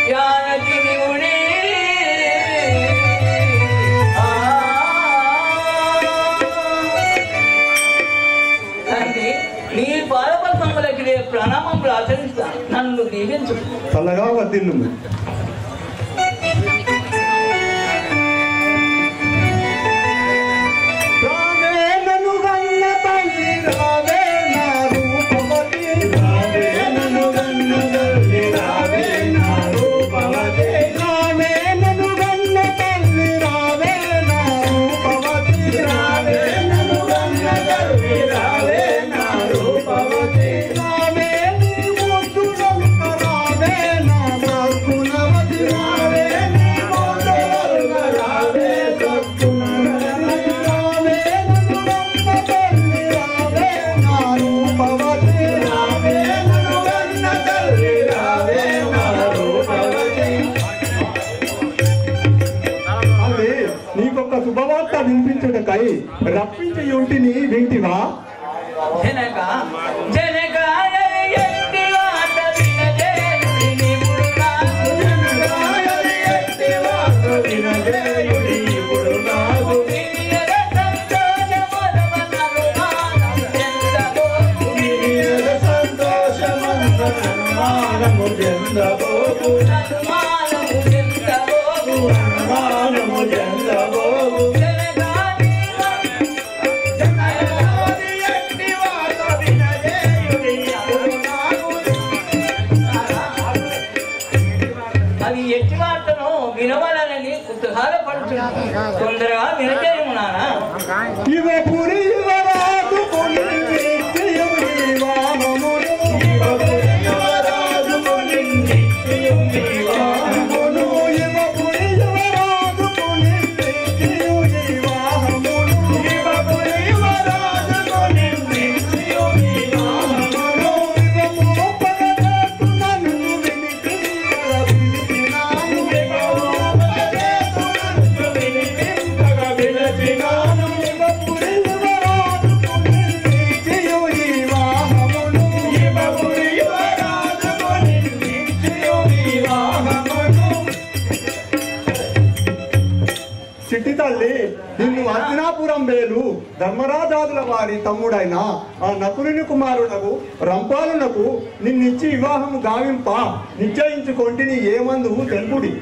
జానకి నివుడి తండ్రి నీ పాదపద్మములకి ప్రణామములు ఆచరిస్తాను, నన్ను దీవించు. చల్లగా వర్ధిల్లు. శుభవార్త వినిపించుటకై రప్పించి యుంటిని వింటివా? జనక జనక ఎట్టి వార్త వినజేయుడి నిపుడు నాకు, జనక ఎట్టి వార్త వినజేయుడి నిపుడు నాకు, నియద సంతోషమనుమానము చెందబోకు, నియద సంతోషమనుమానము చెందబోకు, అనుమానము చెందబోకు, అనుమానము చెందబోకు. ఎట్టి వార్తను వినవాలని కుతూహలపడుతున్నాను, తొందరగా వినచేయము నానా. చిట్టి తల్లి, నిన్ను అర్జునాపురం వేలు ధర్మరాజాదుల వారి తమ్ముడైన ఆ నకులుని కుమారునకు రంపాలునకు నిన్నిచ్చి వివాహము గావింప నిశ్చయించుకొంటిని ఏమందు తెలుపుడి.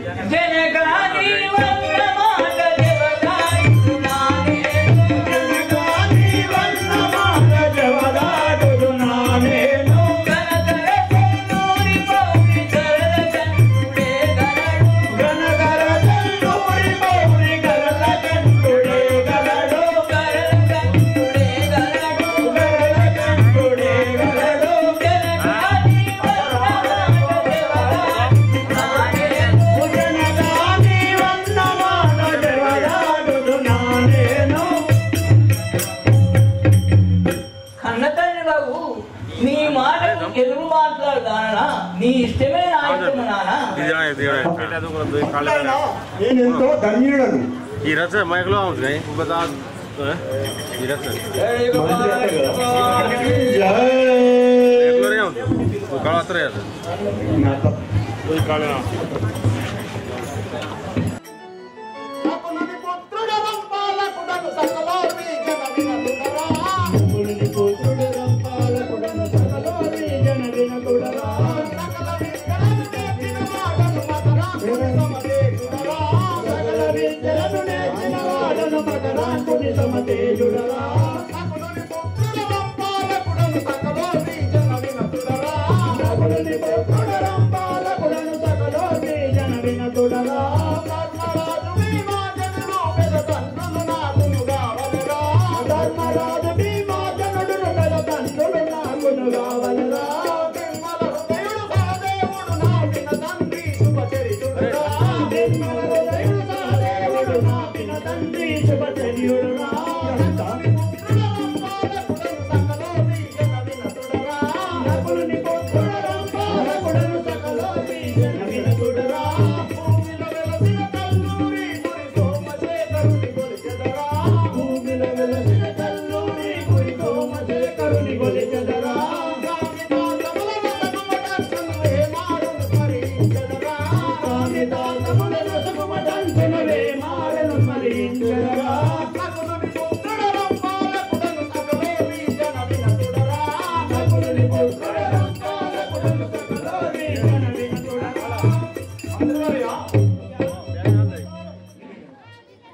ఎదురు మాట్లాడదానా, నీ ఇష్టమే నా ఇష్టము నానా. నేను ఎంతో ధన్యుడను. ఈ రచన మైకులో అవుతుంది జన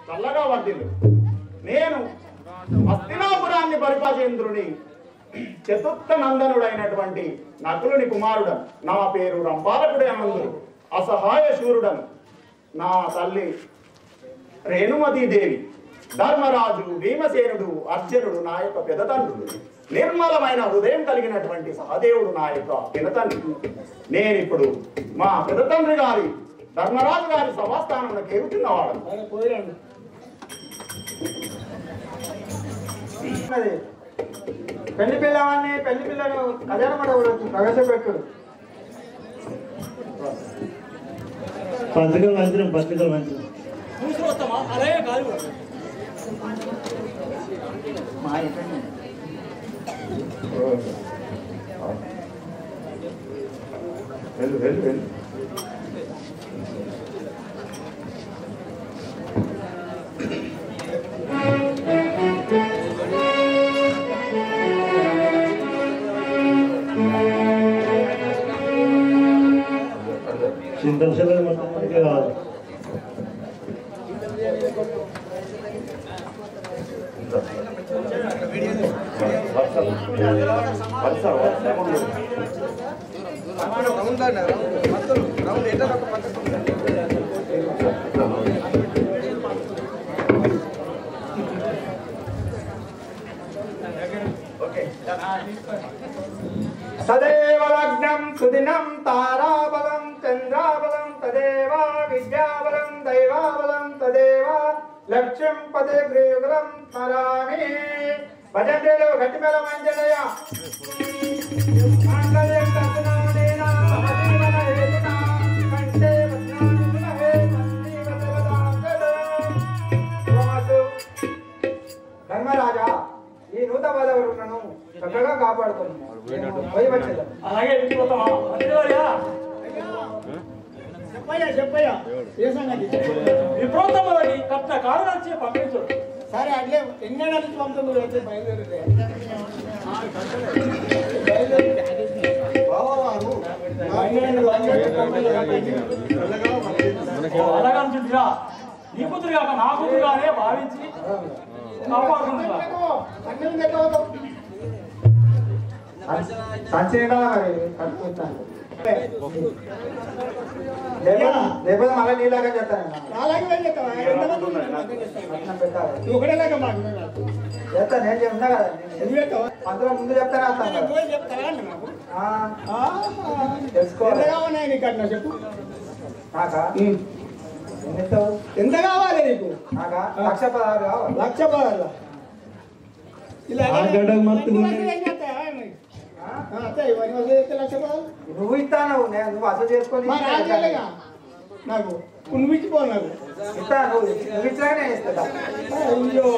చల్లగా వర్ధిల్లు. నేను హస్తినాపురాన్ని పరిపాలనేంద్రుని చతుర్థ నందనుడైనటువంటి నకులుని కుమారుడు. నా పేరు రంపాలకుడే అనందుడు. అసహాయ శూరుడను. నా తల్లి రేణుమతీదేవి, ధర్మరాజు, భీమసేనుడు, అర్జునుడు నా యొక్క పెదతండ్రుడు. నిర్మలమైన హృదయం కలిగినటువంటి సహదేవుడు నా యొక్క పినతండ్రి. నేనిప్పుడు మా పెదతండ్రి గారి ధర్మరాజు గారి సభాస్థానంలో కేరుతున్నవాడు. పెళ్లి పిల్లవాడిని పెళ్లి పిల్లను కళ్యాణ మండపం ప్రవేశపెట్టుడు. పత్రికలు మంచిరం పత్రికలు మంచిరం అలాగే కాదు వెళ్ళు వెళ్ళు వెళ్ళు. చింతలు మొత్తం పత్రిక కావాలి. తదేవ లగ్నం సుదినం తారాబలం చంద్రాబలం తదేవ విద్యాబలం దైవాబలం తదేవ లక్ష్యం పదే గృహం స్మరామి. భజంత్రులు గట్టి మేళ మంజనయ మాంగళ్యం దర్శనానేన మదీవన హేతునా కంఠే వస్త్రానుమహే సంజీవదేవతాంగలో. ధర్మరాజా, ఈ నూత పదవులను చక్కగా కాపాడుతున్నాను. పోయి వచ్చేదా అలాగే వెళ్ళిపోతామా చెప్పయ్యా ఏ సంగతి విప్రోత్తములని కట్ట కాదు వచ్చి పంపించు. సరే అట్లే ఎన్నెడ నుంచి పంపుతుంది వచ్చి బయలుదేరితే అలాగంటుందిరా, నీ కూతురు కాక నా కూతురుగానే భావించి కాపాడుకుంటున్నా. సంచయన మరి కట్టుకుంటాను. లేకపోతే మళ్ళీ నీలాగా చెప్తాను. చెప్తా నేను చెప్తా కదా, అందులో ముందు చెప్తానే వస్తాను. తెలుసుకోవాలి. చెప్పు నాకా ఎంత కావాలి నీకు? నాకా 1,16,000 కావాలి. 1,16,000 ఇలా నువ్వు ఇస్తాను, నువ్వు అసలు చేసుకొని నాకు నువ్వు ఇచ్చిపో. నాకు ఇస్తా, నువ్వు ఇచ్చినా నేను ఇస్తా. అయ్యో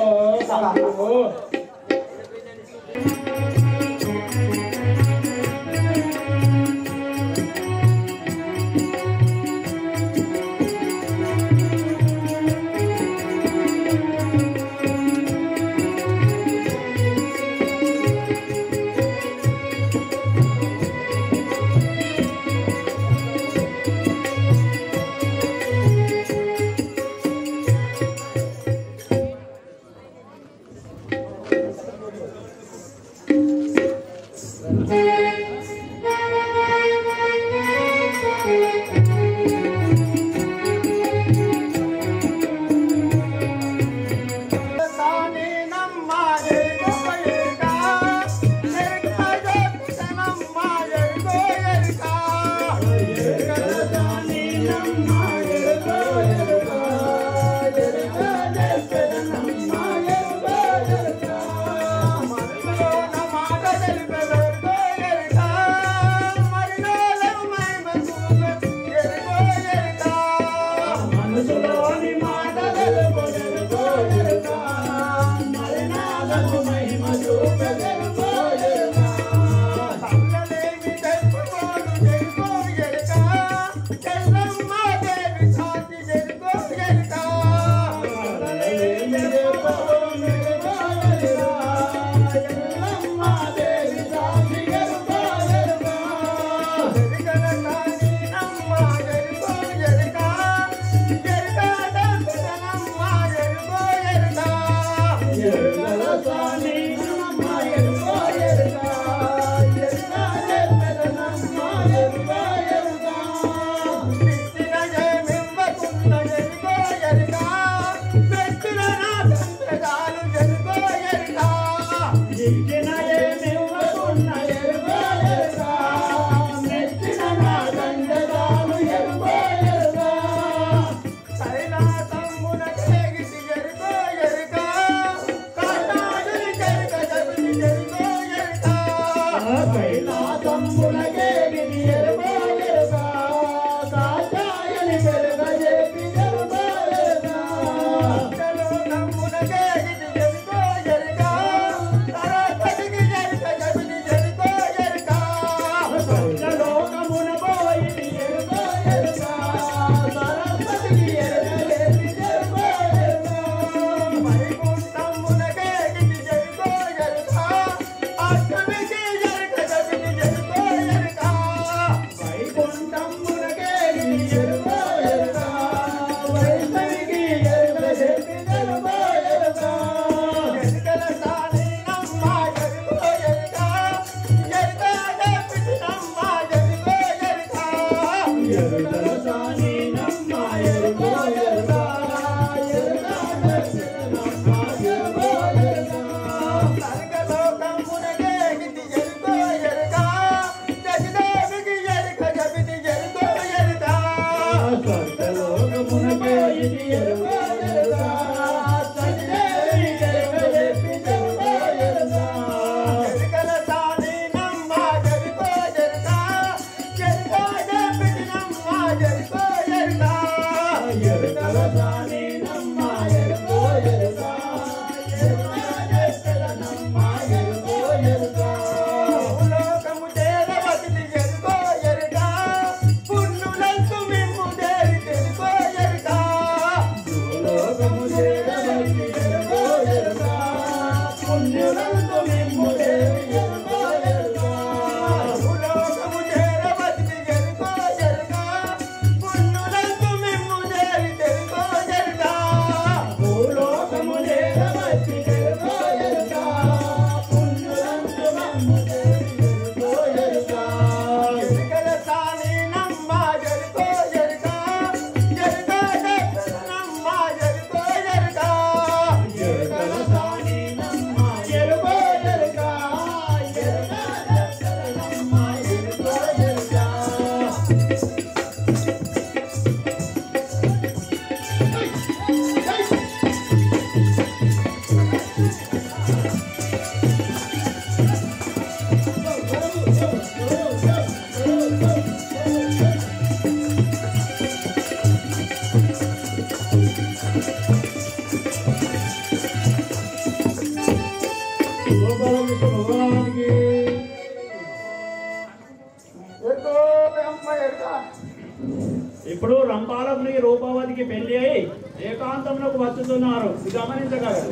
ఇప్పుడు రంపాలకుని రూపవతికి పెళ్లి అయి ఏకాంతంలోకి వచ్చుతున్నారు, గమనించగలరు.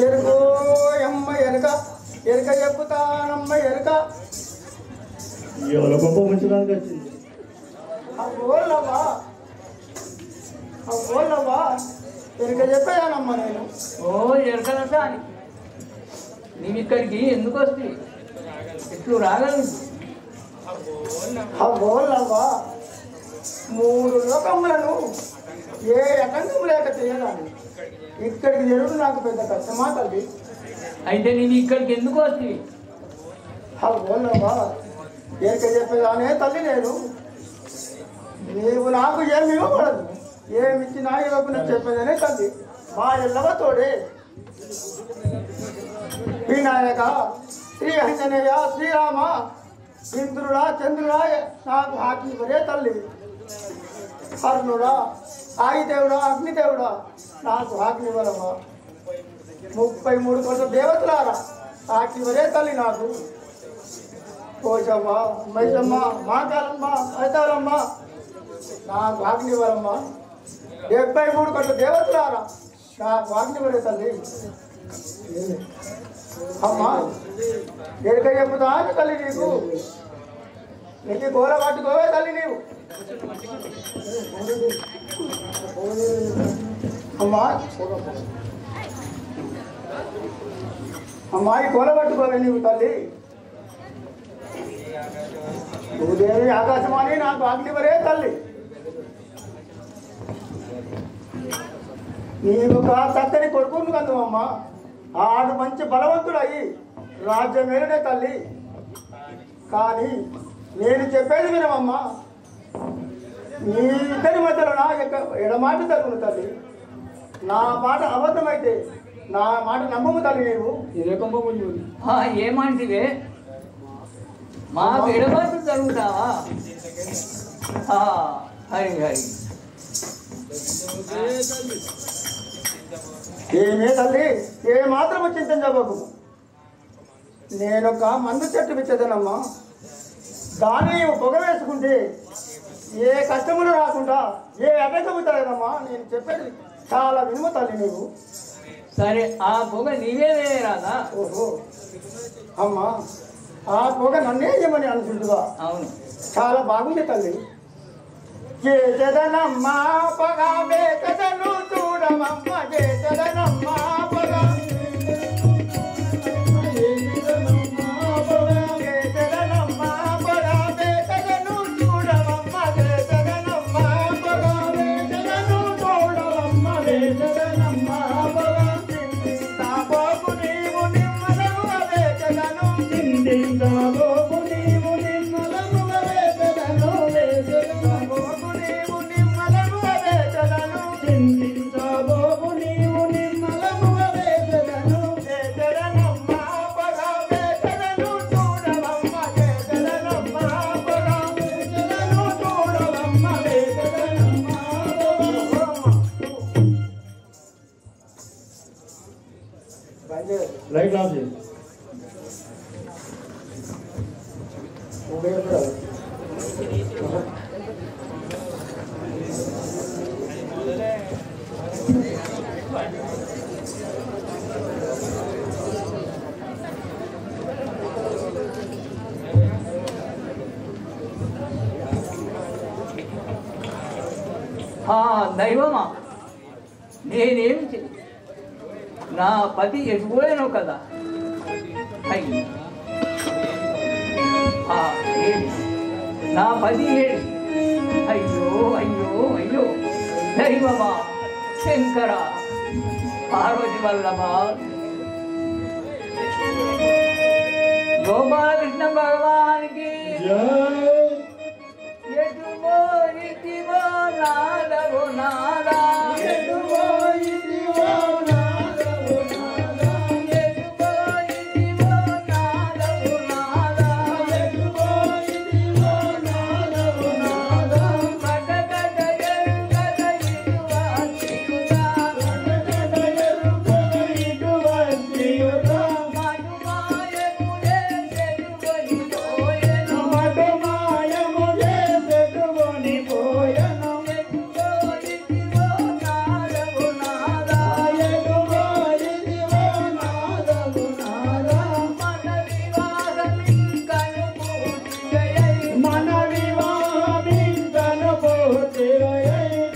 ఎరుకో అమ్మ ఎరుక ఎరుక చెప్పుతానమ్మ ఎరుక ఎవరో గొప్ప ఉంచడానికి వచ్చింది. అవ్వోళ్ళవా ఎరుక చెప్పేదానమ్మా నేను. ఓ ఎరకల సాని నీవు ఇక్కడికి ఎందుకు వస్తుంది? ఎట్లు రాగలదు? అవ్వోళ్ళవా 3 లోకములను ఏ అటంకం లేక చేయదాన్ని ఇక్కడికి జరుగు నాకు పెద్ద కష్టమా తల్లి. అయితే నీవు ఇక్కడికి ఎందుకు వస్తుంది? అవ్వోళ్ళవా ఎరుక చెప్పేదానే తల్లి నేను. నీవు నాకు ఏమి ఇవ్వకూడదు, ఏమిచ్చినా ఇవ్వకుండా చెప్పేదనే తల్లి. మా ఎల్లవ తోడే వినాయక శ్రీ ఆంజనేయ శ్రీరామ ఇంద్రుడా చంద్రుడా నాకు హాకీ వరే తల్లి. హర్ణుడా ఆయుదేవుడా అగ్నిదేవుడా నాకు హాకీ వరమా. 33 కోట్ల దేవతలారా హాకీ వరే తల్లి నాకు. కోశమ్మ మైసమ్మ మాకాలమ్మ అయితారమ్మ నాకు అగ్నివరమ్మ. 73 కోట్ల దేవతలారా నాకు అగ్నివరే తల్లి. అమ్మా ఎరుక చెప్పుతా అని తల్లి నీకు. నీకు గోల పట్టుకోవే తల్లి నీవు. అమ్మా అమ్మాయి గోల పట్టుకోవే నీవు తల్లి. భూదేవి ఆకాశమాని నాకు అగ్నివరే తల్లి. నీవు ఒక చక్కని కొడుకును కందువమ్మా. ఆడు మంచి బలవంతుడయి రాజ్యం వేరునే తల్లి. కానీ నేను చెప్పేది వినవమ్మా. నీ ఇద్దరి మధ్యలో నా ఎడమాట తగ్గును తల్లి. నా మాట అబద్ధమైతే నా మాట నమ్మము తల్లి నీవు. ఏమంటివే? మాకు ఎడబాటు జరుగుతావా? హరి హరి ఏమే తల్లి ఏ మాత్రము చింతించబోకు. నేనొక మందు చెట్టు పిచ్చదనమ్మా. దాన్ని పొగ వేసుకుంటే ఏ కష్టములు రాకుండా ఏ అడ్డంకవుతాయనమ్మా. నేను చెప్పేది చాలా వినుము తల్లి నీవు. సరే ఆ పొగ నీవే వేయరాదా? ఓహో అమ్మా, ఆ పొగ నన్నే ఏమని అనుకుంటుగా? అవును, చాలా బాగుంది తల్లి. చేతనమ్మా పొగ వేతను చూడమమ్మ, చేతనమ్మా పొగ లైట్ ఆఫ్ చేయి. దైవమా, నేనేం నా పతి ఎటుపోయాను కదా. అయ్యి నా పతి ఏడి. అయ్యో అయ్యో అయ్యో దైవమా, శంకర, పార్వతి వల్లభ, గోపాలకృష్ణ భగవానికి ఎటువో ఇటివో నాదవు నాదా, ఎటువో ఇటివో నాదవు నాదా, ఎటువో ఇటివో నాదవు నాదా, ఎటువో ఇటివో నాదవు నాదా, మటకట ఎరుగద ఇటువా తిరుదా, మటకట ఎరుగద ఇటువా తిరుదా, మటుమాయములే చెరుగని పోయెను, మటుమాయములే చెరుగని పోయెను, ఎటువో ఇటివో నాదవు నాదా, ఎటువో ఇటివో నాదవు నాదా, మన వివాహమింకను పూర్తియై, మన వివాహమింకను పూర్తియై,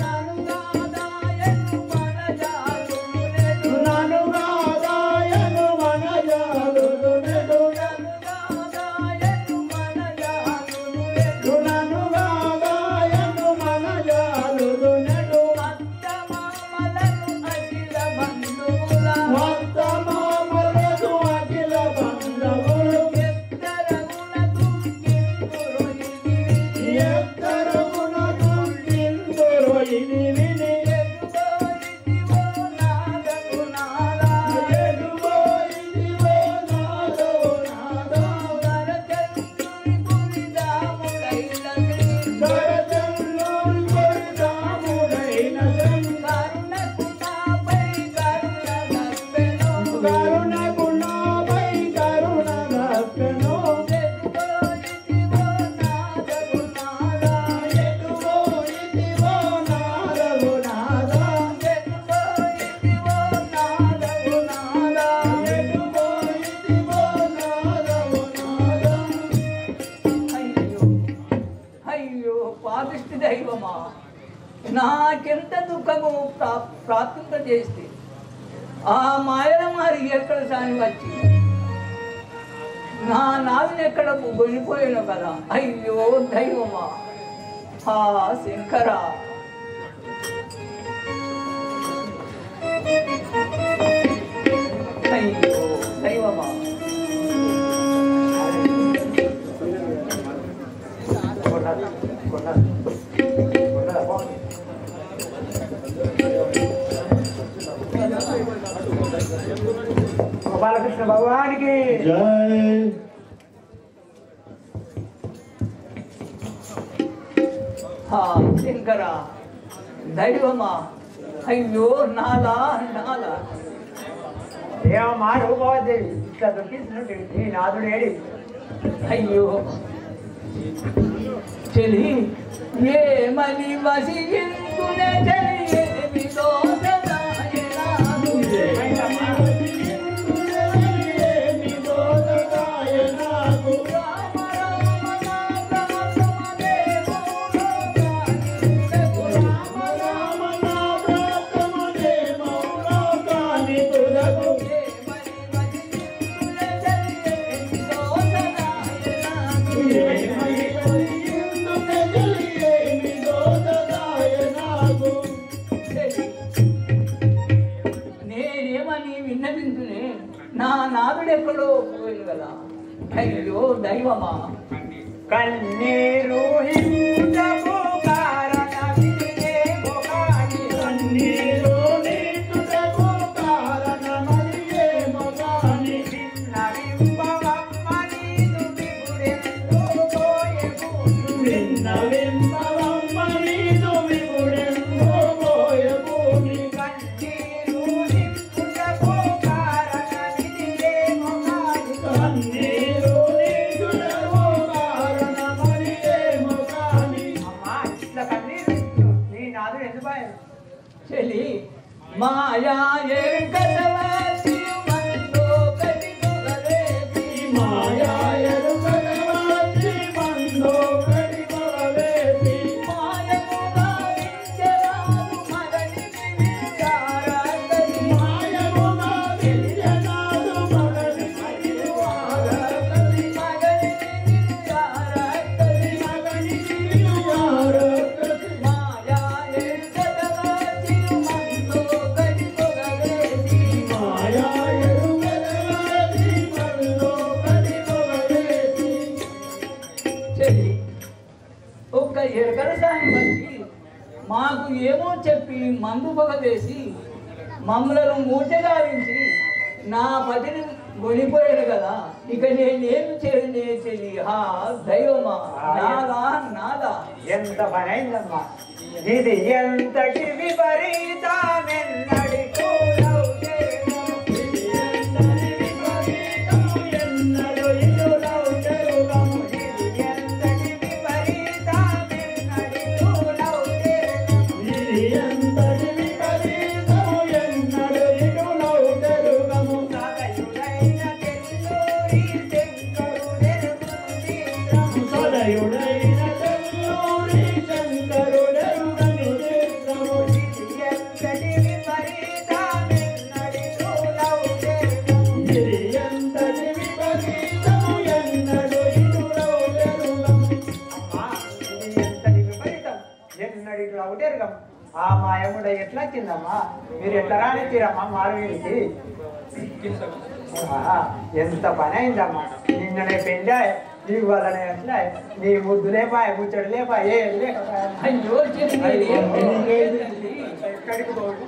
నను గాదాయను మన జాలులెడు, నను గాదాయను మన జాలులెడు, నను గాదాయను మన జాలులెడు, నను గాదాయను మన జాలులెడు, అత్తమామలను అఖిల బంధువుల, అత్తమామలను అఖిల బంధువులు, ఎత్తరమున తుంకింతురు ఇది విని, ఎత్తరమున తుంకింతురు ఇది విని, ఎటువో ఇటివో నాదవు నాదా, ఎటువో ఇటివో నాదవు నాదా, దరచంద్రుని పురిదాముడైన శ్రీ, దరచంద్రుని పురిదాముడైన శ్రీ, కరుణకు నాపై కరుణ గప్పెను, కరుణకు నాపై కరుణ గప్పెను, ఎటువో ఇటివో నాదవు నాదా, ఎటువో ఇటివో నాదవు నాదా, ఎటువో ఇటివో నాదవు నాదా, ఎటువో ఇటివో నాదవు నాదా. అయ్యో అయ్యో పాపిష్టి దైవమా, నాకెంత దుఃఖము ప్రాప్తింప చేస్తే ఆ మాయల మారి ఎక్కడ సాని వచ్చి నా నావిని ఎక్కడ గొనిపోయాను కదా. అయ్యో దైవమా, ఆ శంకర, అయ్యో దైవమా, గోపాలకృష్ణ భగవానికి జై. శంకర, దైవమా, అయ్యో నాలా నాలా ఏమమ్మా రూపవదేవి ఇట్లా దొరికించినట్టు నీ నాదుడు ఏడి? అయ్యో చెలి ఏమని వసించునే చెలి ఏమిటో సదాయనాదు. నేనేమని విన్నవించునే నా నాదుడు ఎక్కడో పోయింది కదా. అయ్యో దైవమా, కన్నీరు హింసకు కారణమిదేమో కాని కన్నీరు హింసకు కారణమిదేమో కాని విన్నవింపవమ్మ నీదు విగుడెందు పోయెను విన్నవింపవమ్మ నీదు విగుడెందు పోయెను కన్నీరు హింసకు కారణమిదేమో కాని కన్నీరు చెలి మాయా ఎరుకదవాసి మనలో కడిగొగలేసి మాయా ఎరుకదవాసి మనలో కడిగొగలేసి మాయముగా వించెరాదు మరణికి విచారకరి మాయముగా వించెరాదు మరణికి విచారకరి మరణికి విచారకరి మరణికి విచారకరి మాయా ఎరుకదవాసి మనలో కడిగొగలేసి మాయా ఎరుకదవాసి మనలో కడిగొగలేసి చెల్లి ఒక్క ఎరకల సాయం వచ్చి మాకు ఏమో చెప్పి మందు పొగవేసి మమ్మలను మూటగావించి నా పతిని కొనిపోయాడు కదా. ఇక నేనేమి చేయనే చెల్లి. హా దైవమా, నాదా నాదా. ఎంత పనైందమ్మా ఇది ఎంతటి విపరీతమెన్నడి ఆ మాయముడ ఎట్లా వచ్చిందమ్మా? మీరు ఎట్లా రానిచ్చిరమ్మా మారుగిరికి? ఎంత పని అయిందమ్మా. నిన్ననే పెళ్ళా ఇవాళనే ఎట్లా నీ ముద్దు లేపాయ ముచ్చడు లేపాయ అయ్యో చెల్లి ఎక్కడికి పోడు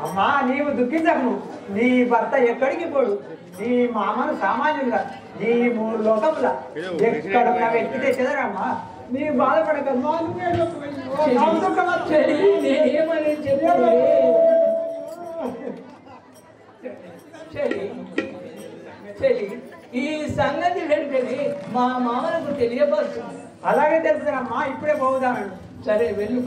అమ్మా. నీవు దుఃఖించకు. నీ భర్త ఎక్కడికి పోడు. నీ మామను సామాన్యులుగా నీ మూడు లోకముల ఎక్కడున్న వ్యక్తి తెచ్చదరమ్మా. నీ బాధపడకమ్మా. చెల్లి నేనేమని చెప్పాను చెల్లి. చెల్లి ఈ సంగతి వెంటనే మా మామలకు తెలియపరుస్తుంది. అలాగే తెలుసుదమ్మా. ఇప్పుడే పోదామని. సరే వెళ్ళు.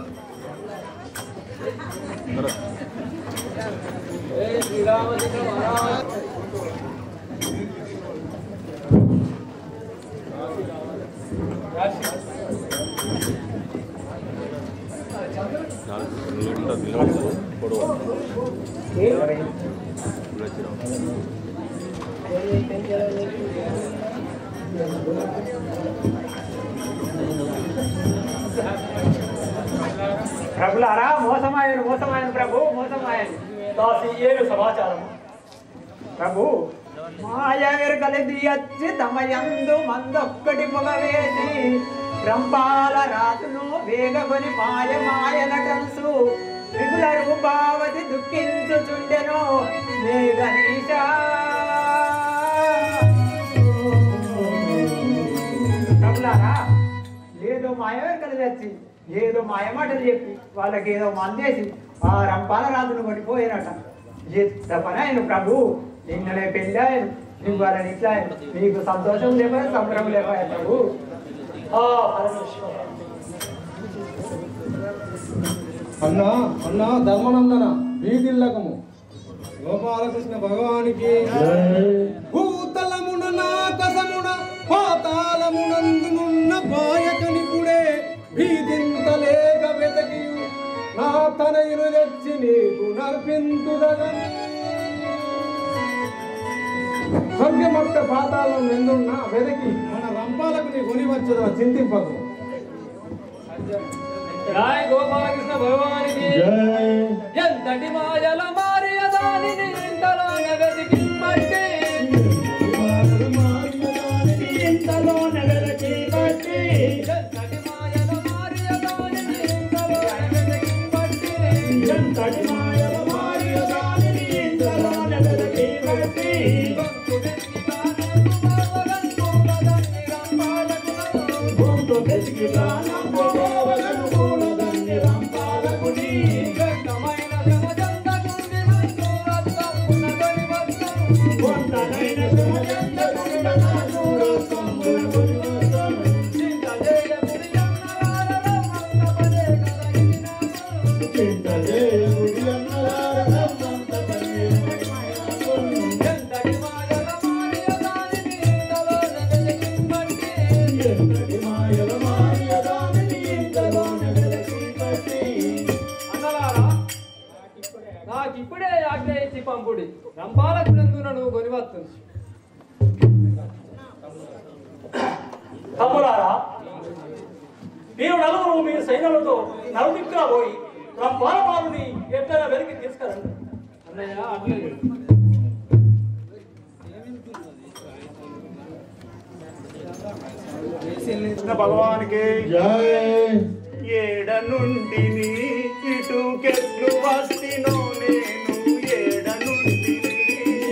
ప్రభులారా మోసమాయను మోసమాయను ప్రభు మోసమాయను. ఏడు సమాచారం ప్రభు మాయవెరగలిది వచ్చి తమయందు మందొక్కటి పొగవేసి రంపాల రాతును వేగకొని మాయ మాయనటంసు విపుల రూపావతి దుఃఖించుచుండెను మేఘనీశా. ప్రభులారా ఏదో మాయవెరగలి వచ్చి ఏదో మాయమాటలు చెప్పి వాళ్ళకి ఏదో మందేసి ఆ రంపాల రాజును కొట్టిపోయినట. ఎంత పని ఆయన ప్రభు. నిన్ననే పెళ్ళి ఆయన నీకు వాళ్ళని ఇట్లా నీకు సంతోషం లేకపోయా సంబరం లేకపోయా ప్రభు. అన్నా అన్నా ధర్మనందన వీధిల్లకము గోపాలకృష్ణ భగవానికి భూతలమున నాకసమున పాతాళమునందునున్న పాయకనిపుడే వీధింతలేక వెతకి నా తనయులు తెచ్చి నీకు నర్పింతుదగను. స్వర్గమొక్క పాతాళం ఎందున్నా వెదకి మన రంపాలకు నీ కొని వచ్చదా చింతింపదు. జై గోపాలకృష్ణ భగవానికి ఎంతటి మాయల మారియ దానిని ఇంతలోన వెతికి పట్టి ఎంతటి మాయల మారియ దానిని ఇంతలోన వెతికి పట్టి నాకిప్పుడే ఆజ్ఞ ఇచ్చి పంపుడి రంపాలకునందునను గొనివత్తుంది. తమ్ములారా, మీరు నలుగురు మీ సైన్యులతో నలుదిక్కులా పోయి రంపాలపాలుని ఎట్లైనా వెలికి తీసుకురండి. అన్నయ్య అట్లేదు. కృష్ణ భగవానికి ఏడ నుండి ఇటు కెట్లు వస్తినో నేను ఏడ నుండి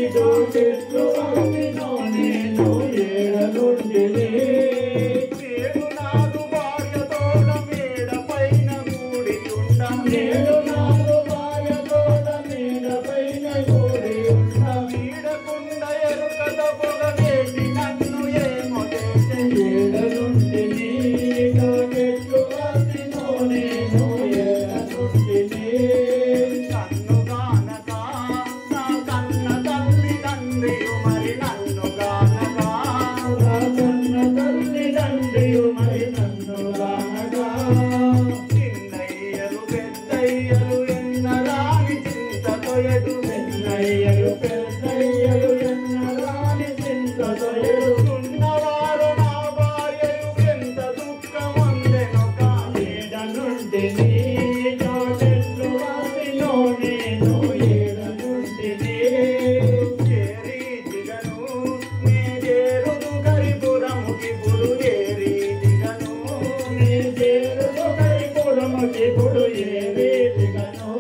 ఇటు కెట్లు వస్తినో నేను ఏడ నుండి నేను నాదు భార్యతోడ మేడ పైన కూడి ఉండ నేను నాదు భార్యతోడ మేడ పైన కూడి ఉండ వీడకుండ ఎరుకత పొగ వేసి నన్ను ఏమో చేసే ఏడ నుండి ఇటు కెట్లు వస్తినో నేను ఏడ నుండి నన్ను గానక నా కన్న తల్లి తండ్రియు మరి నన్ను గానక నా కన్న తల్లి తండ్రియు మరి నన్ను గానక చిన్నయ్యలు పెద్దయ్యలు ఎన్నరాని చింతతో ఎడు చిన్నయ్యలు పెద్దయ్యలు ఎన్నరాని చింతతో ఎడుతున్నవారు నా భార్యలు ఎంత దుఃఖమందెను కాడ నుండి నీలో చెట్లు వాసినో నేను ఏడ నుండి చేరీతిగను నే చేరుదు గరిపురముకి పుడు ఏరీతిగను నే చేరుదు గరిపురముకి పుడు ఏరీతిగను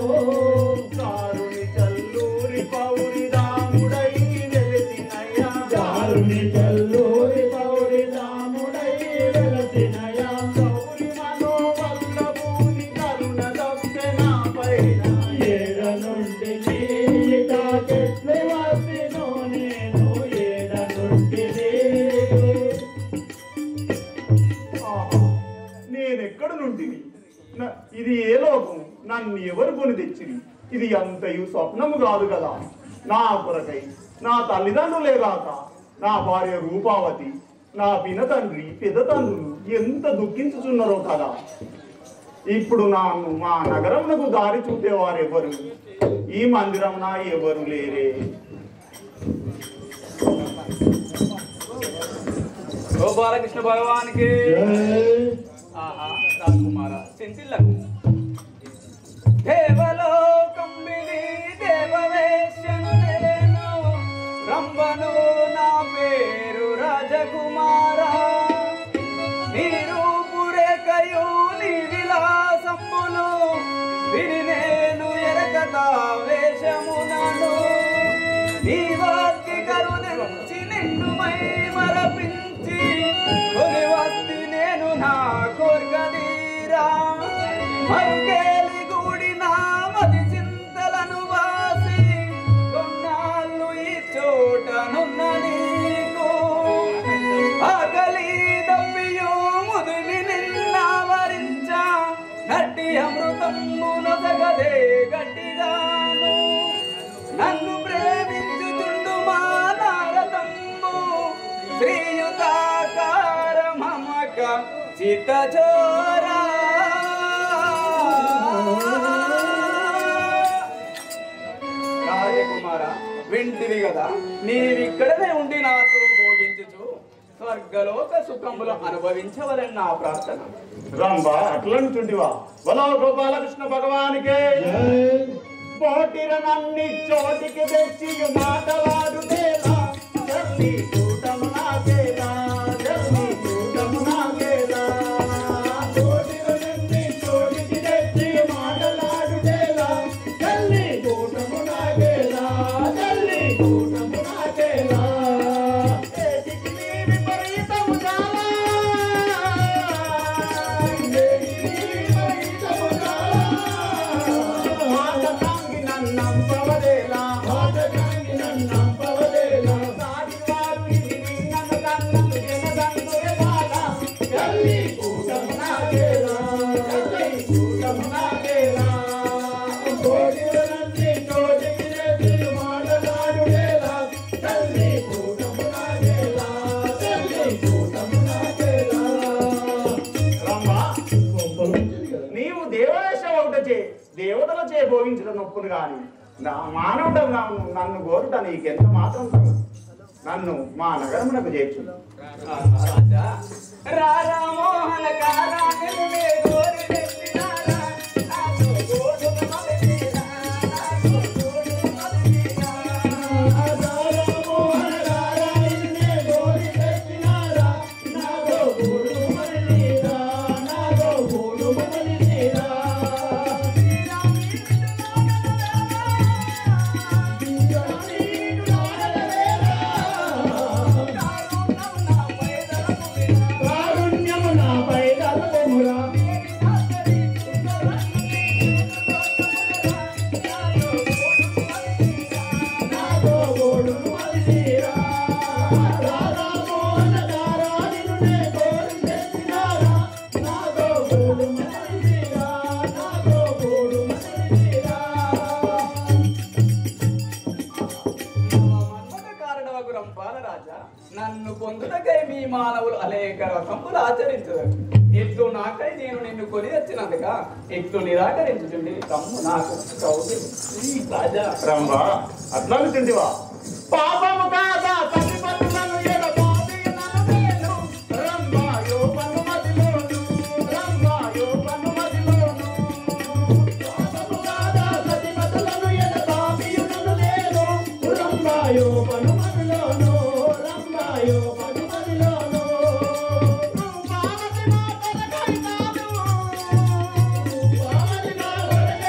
కారుని చల్లూరి పౌరి దాముడై వెలిసినయ్యా కారుని చల్లూరి పౌరి దాముడై వెలిసినయ్యా పౌరి మనోవల్లభూని కరుణ తప్పె నా పైన ఏడ నుండి నీట చెట్లు వాసినో నేను ఏడ నుండి నేనెక్కడ నుండి ఇది ఏ లోకం నన్ను ఎవరు కొని తెచ్చిరి ఇది అంతయు స్వప్నము కాదు కదా నా కొరకై నా తల్లిదండ్రులే కాక నా భార్య రూపావతి నా పిన తండ్రి పెద్ద తండ్రులు ఎంత దుఃఖించుచున్నారో కదా ఇప్పుడు మా నగరమునకు దారి చూపేవారెవరు ఈ మందిరమున ఎవరు లేరే గోపాలకృష్ణ భగవానికి ఆహా రాజకుమార చింతిల్లకు దేవలోకంబిని దేవవేశ్యను నేను రంభను నా పేరు రాజకుమార నీరూపురేఖయు నీ విలాసములు విని నేను ఎరకత వేషమునను నీ వాక్కి కరుణించి నిన్నుమై మరపించి కొని వస్తి నేను నా కోర్కదీరా మరుకేలి గూడి నా మది చింతలను వాసి కొన్నాళ్ళు ఈ చోట చిత్తచోరా రాజకుమార వింటివి కదా, నీవిక్కడనే ఉండి నాతో భోగించుచు స్వర్గలోక సుఖములు అనుభవించవలని నా ప్రార్థన. రంభ అట్లంటుంటివా? బలో గోపాలకృష్ణ భగవానికే పోటిరనన్ని చోటికి తెచ్చి మాటలాడుతేలా జల్లి కూటము నాకేలా జల్లి కూటము నాకేలా పోటిరనన్ని చోటికి తెచ్చి మాటలాడుతేలా జల్లి కూటము నాకేలా జల్లి కూటము నాకేలా ఏటికి నీ విపరీతము చాలా ఏటికి నీ విపరీతము చాలా మాటకాంగి నన్నంపవదేలా మాటకాంగి నన్నంపవదేలా సాగివారు ఇది నిన్నను కన్నను జనదంతురే బాలా జల్లి కూటము నాకేలా జల్లి కూటము నాకేలా కోడిరన్ని కోడికి రెడ్డి మాటలాడుడేలా జల్లి కూటము నాకేలా జల్లి కూటము నాకేలా రమ్మా నీవు దేవవేషం ఒకటచే దేవతలచే భోగించడం నొప్పును గాని నా మానవుడు నన్ను కోరుట నీకెంత మాత్రం నన్ను మా నగరమునకు చేర్చు. రాజా రారా మోహన కారా నిలువే గోరి వెచ్చినారా నాతో గోడు మదిరా నాతో గోడు మదిరా రారా మోహన రారా నిన్నే గోరి తెచ్చినారా నాతో గోడు మదిరా నాతో గోడు మదిరా కారుణ్యము నాపై దళమురా నాతో గోడు మదిరా రారా మోహన రారా నిన్నే గోరి తెచ్చినారా నాతో గోడు మదిరా నాతో గోడు మదిరా కారణవగు రంపాల రాజా నన్ను పొందుటకై మీ మానవులు అనేక రకములు ఆచరించరు. ఇట్లు నాకై నేను నిన్ను కొని వచ్చినందుక ఇట్లు నిరాకరించుచుండి తమ్ము నాకు కౌగిలి రాజా. రంభ అట్లనుచుంటివా? పాపము కాదా సతిపతులను ఎడబాపినను నేను రంభాయో పనుమతిలోను రంభాయో పనుమతిలోను పాపము కాదా సతిపతులను ఎడబాపినను నేను రంభాయో పనుమతిలోను రంభాయో పనుమతిలోను రూపావతి నా కొరకై కాదు రూపావతి నా కొరకై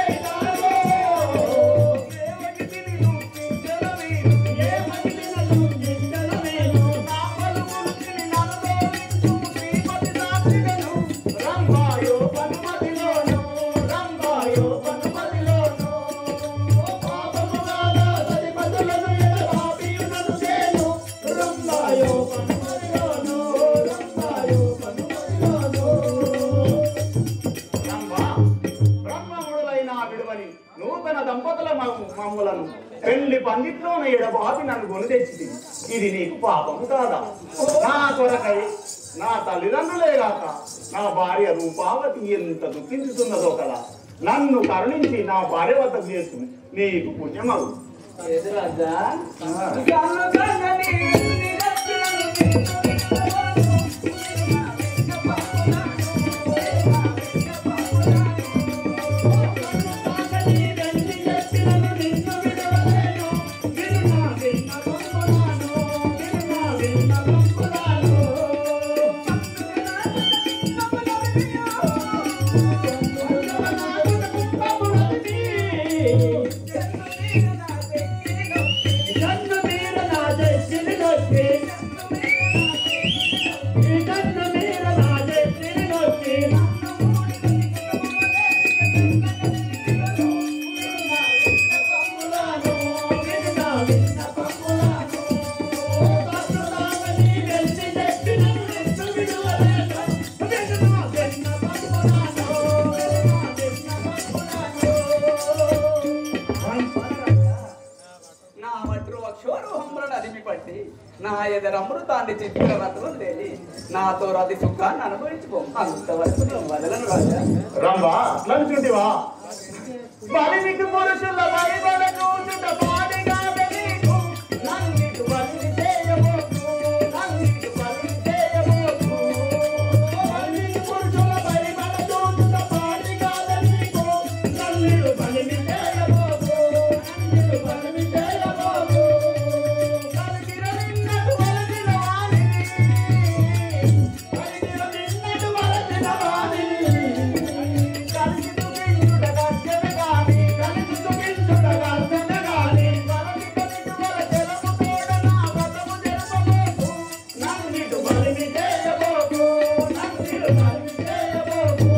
కాదు బ్రహ్మముడులైన విడువని నూతన దంపతుల మమ్ములను పెళ్లి పందిట్లోన ఎడబాపి నన్ను కొని తెచ్చింది. ఇది నీకు పాపము కాదా? నా కొరకై నా తల్లిదండ్రులేగాక నా భార్య రూపావతి ఎంత దుఃఖించుతున్నదో కదా. నన్ను కరుణించి నా భార్య వద్దకు చేస్తు నీకు పుణ్యమగు. ఏది రాజా గల్లు గల్లని నా ఎదర అమృతాన్ని చిత్రరత్నం లేని నాతో రతి సుఖాన్ని అనుభవించుకో. అంతవరకు నేను వదలను రాజా. రంభా అట్లనుచుంటివా? బలిమికి పురుషుల బలిబల చూచుట పాడిగా నీకు నన్నిటు బలి చేయబోతు, నన్నిటు బలి చేయబోతు. బలిమికి పురుషుల బలిబల చూచుట పాడిగా నీకు నన్నిటు బలి చేయబోతు, నన్నిటు బలి చేయబోతు. కలిగిన నిన్నటు వలసిన వాణిని, కలిగిన నిన్నటు వలసిన వాణిని. కలిగి తుగించుట గర్జన గాని, కలిగి తుగించుట గర్జన గాని. వలకి కవిటువల జలము తోడ నా వ్రతము జరపబోతు, నన్నిటు బలిమి చేయబోతు, నన్నిటు బలిమి చేయబోతు.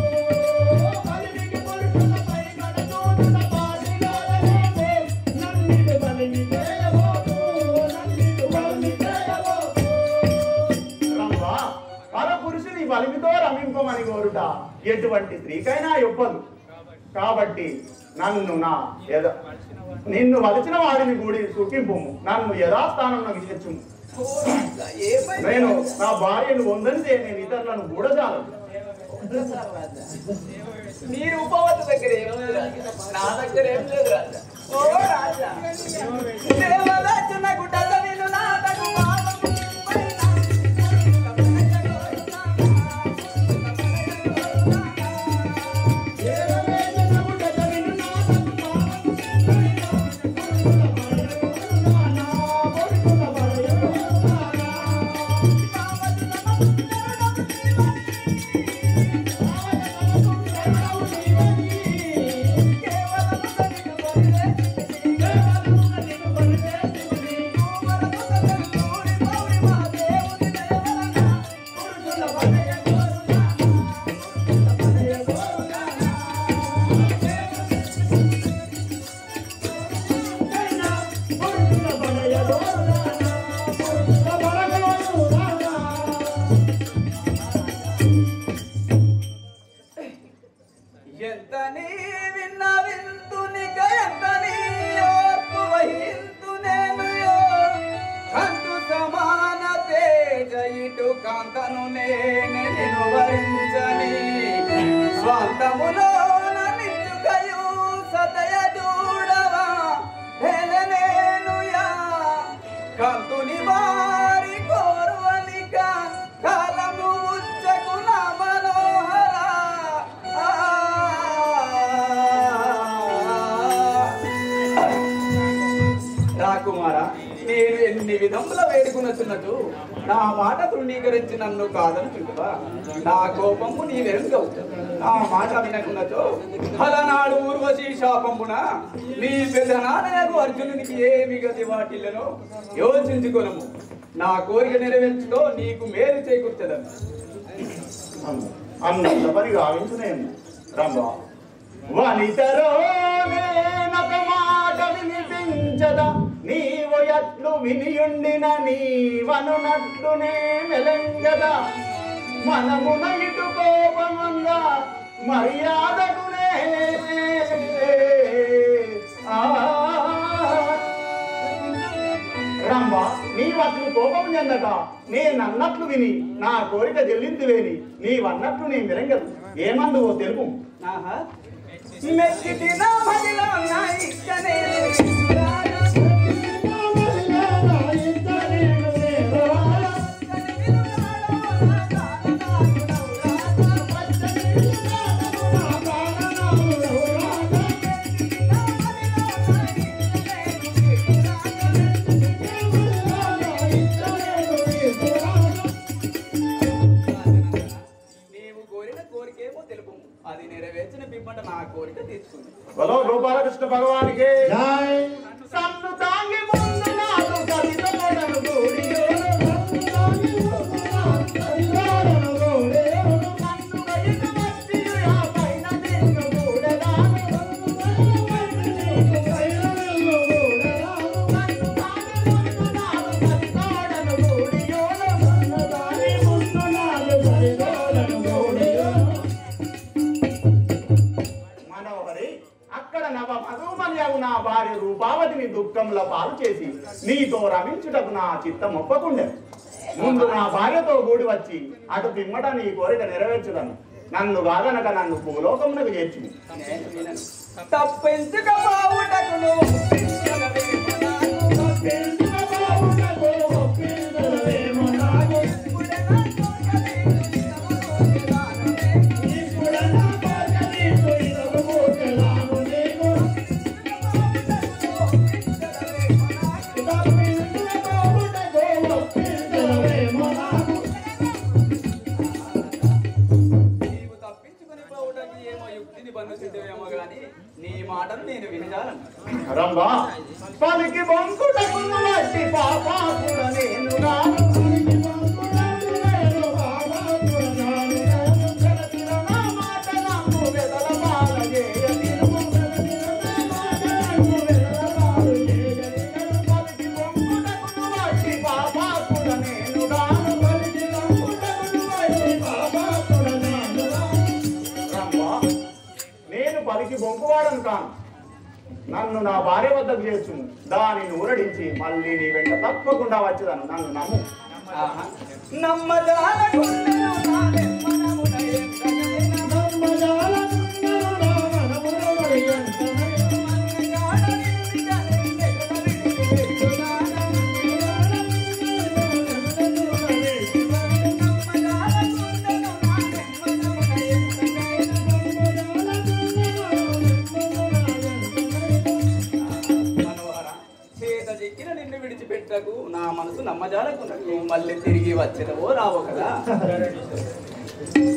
బలిమికి పురుషుల పైగడ చూచుట పాడిగాల నీకు నన్నిటు బలిమి చేయబోతు, నన్నిటు బలిమి చేయబోతు. రంభా, పరపురుషుని బలిమితో రమింపమని కోరుట ఎటువంటి స్త్రీకైనా యొప్పదు. కాబట్టి నిన్ను వలిచిన వాడిని కూడి సుఖింపు, నన్ను యథాస్థానంలో చేర్చుము. నేను నా భార్యను వందనితే నేను ఇతరులను గూడజాలను. నీ రూపవతి దగ్గర ఏం లేదు రాజా, నా దగ్గర ఏం లేదు రాజా. ఓ రాజా, దేవల చిన్న గుడ్డల విను నాటకు పాపము పైన. ఎంతని విన్న వింతునిక ఎంతని ఓర్పు వహింతు నేను కంటు సమాన తేజ ఇటు కాంతను నేను వరించని స్వాంతములో నిత్యుకయు సతయ చూడవా నేనుయా కంతుని వారి కోరువనిక కాలము ఉచ్చకు నా మనోహర. రాకుమారా, నేను ఎన్ని విధముల వేడుకునొచ్చున్నట్టు నా మాట తృణీకరించి నన్ను కాదనుకుంటువా? నా కోపము నీవెరుగవు. నా మాట వినకున్నచో ఫలనాడు ఊర్వశీ శాపంబున నీ పెద్దనాన్నకు అర్జునునికి ఏమి గతి వాటిల్లను యోచించుకొనము. నా కోరిక నెరవేర్చుకో, నీకు మేలు చేకూర్చదను. అన్నంత పని గావించునేను. రంభా, వనితరో నేనొక మాట వినిపించదా, నీవు ఎట్లు వినియుండిన నీవనునట్లునే మెలంగదా. మనమున ఇటు కోపమందా మర్యాదకునే. రంభా, నీవట్లు కోపం చెందక నేనన్నట్లు విని నా కోరిక చెల్లింతువేని నీవన్నట్లు నీ మెరంగదు. ఏమందువో తెలుపు. మెచ్చితి నా మదిలో నా ఇష్టనే అది నెరవేర్చిన పిమ్మట నా కోరిక తీసుకుంది. బలో గోపాలకృష్ణ భగవానికి సన్ను తాంగి ముందు నాడు కవితలను గూడియో, సన్ను తాంగి ముందు నాడు కవితలను గూడియో, నన్ను బయట మట్టియు ఆ పైన నిన్ను గూడెదాను, నన్ను బయట మట్టియు పైన నిన్ను గూడెదాను, నన్ను తాంగి ముందు నాడు కవితలను గూడియో, నన్ను తాంగి ముందు నాడు కవితలను గూడియో. అక్కడ నవ మధుమన్యవు నా భార్య రూపావతిని దుఃఖంలో పాలు చేసి నీతో రమించుటకు నా చిత్తం ఒప్పకుండే. ముందు నా భార్యతో కూడి వచ్చి అటు పిమ్మట నీ కోరిక నెరవేర్చుదను. నన్ను కాదనక నన్ను భూలోకమునకు చేర్చు. తప్పించుకపోవుటకును నీ మాటను నేను వినజాలను. రంభా పలికి బొంకుటకున్న వచ్చి పాపాకుడ నేను రాను. నా మాట నమ్ము వెదల బాల చేయనిను. పలికి బొంకుటకున్న వచ్చి పాపాకుడ నేను రాను. రంభా నేను పలికి బొంకువాడను కాను. నన్ను నా భార్య వద్దకు చేర్చుము. దానిని ఊరడించి మళ్ళీ నీ వెంట తప్పకుండా వచ్చేదాను. నన్ను నమ్ము. నమ్మదాలకుండెను నిన్ను విడిచిపెట్టకు నా మనసు నమ్మజాలకున్నట్టు మళ్ళీ తిరిగి వచ్చేదవో రావో కదా.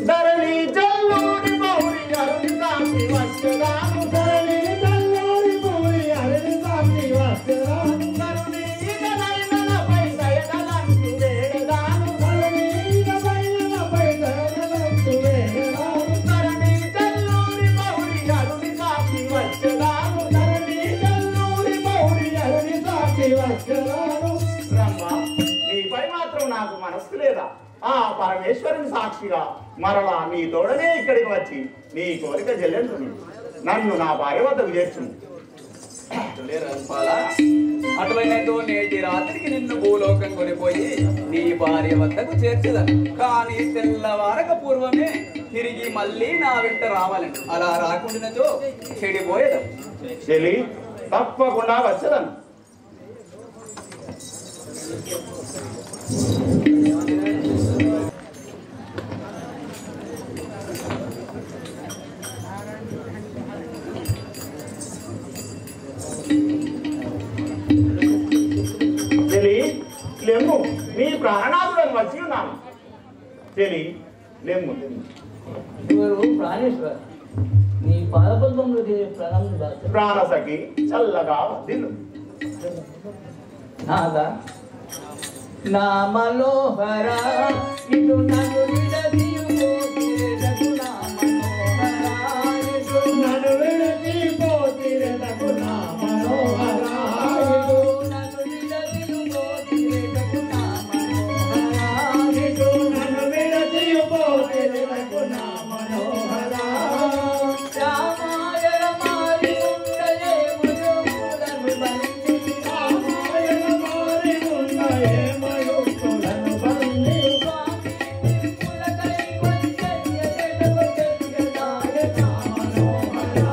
ధరణి జల్లూరి బౌరి అరుని సాక్షి వచ్చేదాను. ధరణి జల్లూరి బౌరి అరుని సాక్షి వచ్చేదాను. కరుణి ఇకనైనపై దయగలంటూ వేడదాను. కరుణి ఇకనైనపై దయగలంటూ వేడదాను. ధరణి జల్లూరి బౌరి అరుని సాక్షి వచ్చేదాను. ధరణి జల్లూరి బౌరి అరుని సాక్షి వచ్చేదాను. రమ్మా నీపై మాత్రం నాకు మనస్సు లేదా? ఆ పరమేశ్వరుని సాక్షిగా మరలా నీ తోడనే ఇక్కడికి వచ్చి నీ కోరిక చెల్లెందుని నన్ను నా భార్య వద్దకు చేర్చు. అటువైనతో నేటి రాత్రికి నిన్ను భూలోకం కొనిపోయి నీ భార్య వద్దకు చేర్చదను. కానీ తెల్లవారక పూర్వమే తిరిగి మళ్ళీ నా వెంట రావాలని. అలా రాకుండానచో చెడిపోయేదాం. చెల్లి తప్పకుండా వచ్చేదను. చెలి లెమ్ము నీ ప్రాణనాథులను వచ్చి ఉన్నాను. చెలి లెమ్ము. ఎవరు ప్రాణేశ్వర నీ పాదపద్మంలో ప్రణామం. ప్రాణసఖి చల్లగా దిల్లు. నాదా నా మనోహర ఇటు నన్ను విడదీయుపోతిరెదకు నా మనోహర ఇటు నన్ను విడదీయుపోతిరెదకు నా మనోహర ఇటు నన్ను విడదీయుపోతిరెదకు నా మనోహర ఇటు నన్ను విడదీయుపోతిరెదకు నా మనోహర రామాయ రమారి ఉండయే ముజములను బంది రామాయ రమారి ఉండయే మయుక్తులను బంది పులకై కొంచెయ్య జగొచ్చెయ్యదాయ నా మనోహర